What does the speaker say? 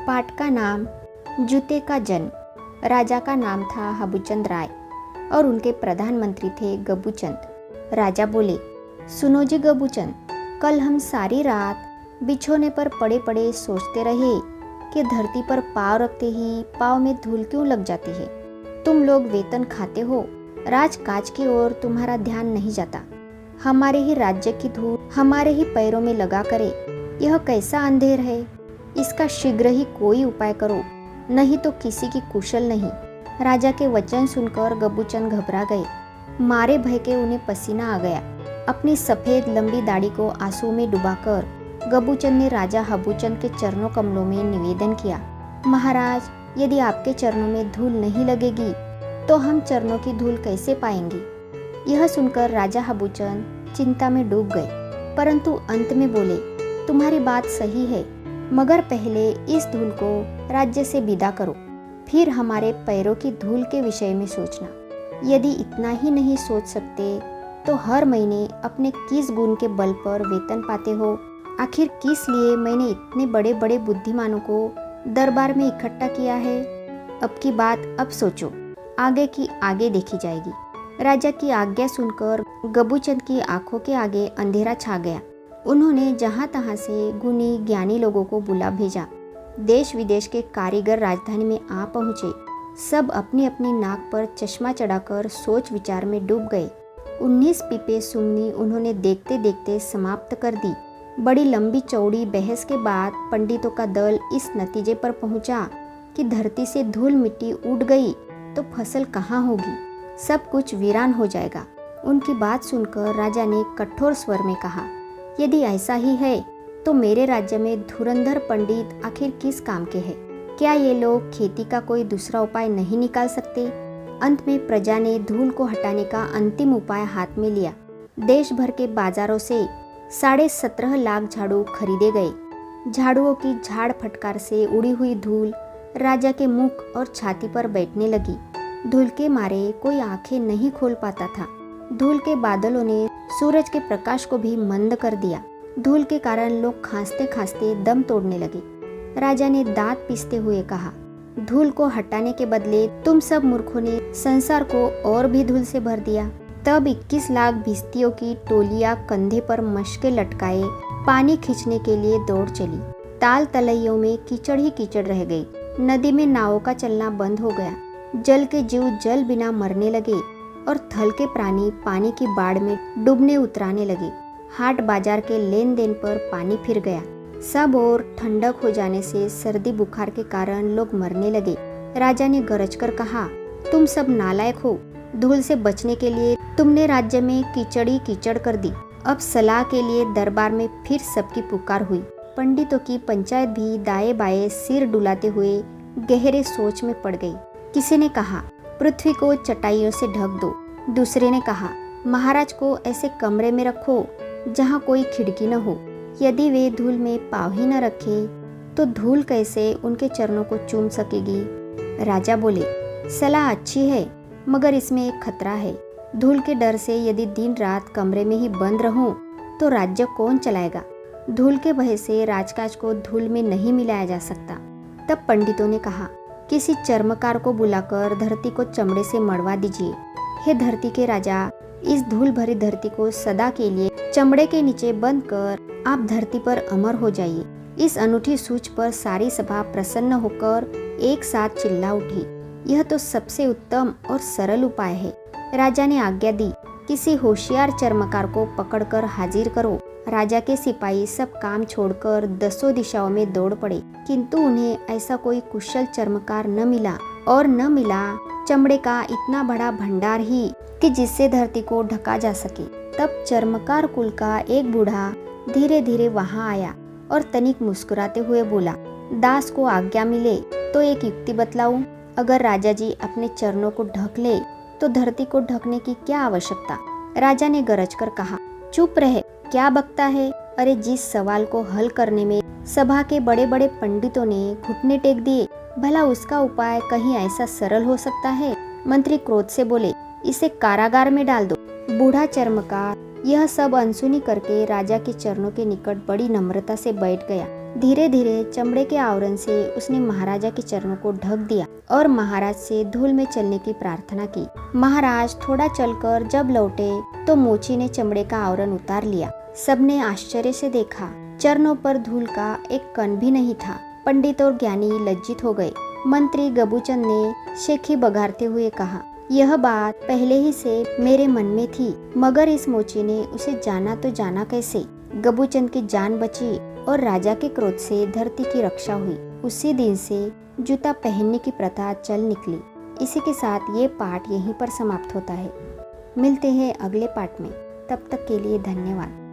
पाठ का नाम जूते का जन्म। राजा का नाम था हबूचंद राय और उनके प्रधानमंत्री थे गबूचंद। राजा बोले, सुनो जी गबूचंद, कल हम सारी रात बिछोने पर पड़े पड़े सोचते रहे कि धरती पर पाँव रखते ही पाँव में धूल क्यों लग जाती है। तुम लोग वेतन खाते हो, राजकाज की ओर तुम्हारा ध्यान नहीं जाता। हमारे ही राज्य की धूल हमारे ही पैरों में लगा करे, यह कैसा अंधेर है। इसका शीघ्र ही कोई उपाय करो, नहीं तो किसी की कुशल नहीं। राजा के वचन सुनकर गबूचंद घबरा गए। मारे भय के उन्हें पसीना आ गया। अपनी सफेद लंबी दाढ़ी को आंसू में डुबाकर गबूचंद ने राजा हबूचंद के चरणों कमलों में निवेदन किया, महाराज, यदि आपके चरणों में धूल नहीं लगेगी तो हम चरणों की धूल कैसे पाएंगे। यह सुनकर राजा हबूचंद चिंता में डूब गए, परंतु अंत में बोले, तुम्हारी बात सही है, मगर पहले इस धूल को राज्य से विदा करो, फिर हमारे पैरों की धूल के विषय में सोचना। यदि इतना ही नहीं सोच सकते तो हर महीने अपने किस गुण के बल पर वेतन पाते हो। आखिर किस लिए मैंने इतने बड़े बड़े बुद्धिमानों को दरबार में इकट्ठा किया है। अब की बात अब सोचो, आगे की आगे देखी जाएगी। राजा की आज्ञा सुनकर गबूचंद की आंखों के आगे अंधेरा छा गया। उन्होंने जहाँ तहाँ से गुणी ज्ञानी लोगों को बुला भेजा। देश विदेश के कारीगर राजधानी में आ पहुँचे। सब अपनी अपनी नाक पर चश्मा चढ़ाकर सोच विचार में डूब गए। 19 पीपे सुमनी उन्होंने देखते देखते समाप्त कर दी। बड़ी लंबी चौड़ी बहस के बाद पंडितों का दल इस नतीजे पर पहुंचा कि धरती से धूल मिट्टी उड़ गई तो फसल कहाँ होगी, सब कुछ वीरान हो जाएगा। उनकी बात सुनकर राजा ने कठोर स्वर में कहा, यदि ऐसा ही है तो मेरे राज्य में धुरंधर पंडित आखिर किस काम के हैं? क्या ये लोग खेती का कोई दूसरा उपाय नहीं निकाल सकते? अंत में प्रजा ने धूल को हटाने का अंतिम उपाय हाथ में लिया। देश भर के बाजारों से 17.5 लाख झाड़ू खरीदे गए। झाड़ुओं की झाड़ फटकार से उड़ी हुई धूल राजा के मुख और छाती पर बैठने लगी। धूल के मारे कोई आंखें नहीं खोल पाता था। धूल के बादलों ने सूरज के प्रकाश को भी मंद कर दिया। धूल के कारण लोग खांसते खांसते दम तोड़ने लगे। राजा ने दांत पीसते हुए कहा, धूल को हटाने के बदले तुम सब मूर्खों ने संसार को और भी धूल से भर दिया। तब 21 लाख भिस्तियों की टोलियां कंधे पर मशके लटकाए पानी खींचने के लिए दौड़ चली। ताल तलैयों में कीचड़ ही कीचड़ रह गई। नदी में नावों का चलना बंद हो गया। जल के जीव जल बिना मरने लगे और थल के प्राणी पानी की बाढ़ में डूबने उतराने लगे। हाट बाजार के लेन देन पर पानी फिर गया। सब और ठंडक हो जाने से सर्दी बुखार के कारण लोग मरने लगे। राजा ने गरज कर कहा, तुम सब नालायक हो। धूल से बचने के लिए तुमने राज्य में कीचड़ ही कीचड़ कर दी। अब सलाह के लिए दरबार में फिर सबकी पुकार हुई। पंडितों की पंचायत भी दाएं बाएं सिर डुलाते हुए गहरे सोच में पड़ गई। किसी ने कहा, पृथ्वी को चटाइयों से ढक दो। दूसरे ने कहा, महाराज को ऐसे कमरे में रखो जहाँ कोई खिड़की न हो। यदि वे धूल में पाँव ही न रखे तो धूल कैसे उनके चरणों को चूम सकेगी। राजा बोले, सलाह अच्छी है, मगर इसमें एक खतरा है। धूल के डर से यदि दिन रात कमरे में ही बंद रहूं तो राज्य कौन चलाएगा। धूल के भय से राजकाज को धूल में नहीं मिलाया जा सकता। तब पंडितों ने कहा, किसी चर्मकार को बुलाकर धरती को चमड़े से मढ़वा दीजिए। हे धरती के राजा, इस धूल भरी धरती को सदा के लिए चमड़े के नीचे बंद कर आप धरती पर अमर हो जाइए। इस अनूठी सूझ पर सारी सभा प्रसन्न होकर एक साथ चिल्ला उठी, यह तो सबसे उत्तम और सरल उपाय है। राजा ने आज्ञा दी, किसी होशियार चर्मकार को पकड़कर हाजिर करो। राजा के सिपाही सब काम छोड़कर 10 दिशाओं में दौड़ पड़े, किंतु उन्हें ऐसा कोई कुशल चर्मकार न मिला और न मिला चमड़े का इतना बड़ा भंडार ही कि जिससे धरती को ढका जा सके। तब चर्मकार कुल का एक बूढ़ा धीरे धीरे वहां आया और तनिक मुस्कुराते हुए बोला, दास को आज्ञा मिले तो एक युक्ति बतलाऊं। अगर राजा जी अपने चरणों को ढक ले तो धरती को ढकने की क्या आवश्यकता। राजा ने गरज कर कहा, चुप रहे, क्या बकता है। अरे जिस सवाल को हल करने में सभा के बड़े बड़े पंडितों ने घुटने टेक दिए, भला उसका उपाय कहीं ऐसा सरल हो सकता है। मंत्री क्रोध से बोले, इसे कारागार में डाल दो। बूढ़ा चर्मकार यह सब अनसुनी करके राजा के चरणों के निकट बड़ी नम्रता से बैठ गया। धीरे धीरे चमड़े के आवरण से उसने महाराजा के चरणों को ढक दिया और महाराज से धूल में चलने की प्रार्थना की। महाराज थोड़ा चलकर जब लौटे तो मोची ने चमड़े का आवरण उतार लिया। सबने आश्चर्य से देखा, चरणों पर धूल का एक कण भी नहीं था। पंडित और ज्ञानी लज्जित हो गए। मंत्री गबूचंद ने शेखी बघारते हुए कहा, यह बात पहले ही से मेरे मन में थी, मगर इस मोची ने उसे जाना तो जाना कैसे। गबूचंद की जान बची और राजा के क्रोध से धरती की रक्षा हुई। उसी दिन से जूता पहनने की प्रथा चल निकली। इसी के साथ ये पाठ यहीं पर समाप्त होता है। मिलते हैं अगले पाठ में, तब तक के लिए धन्यवाद।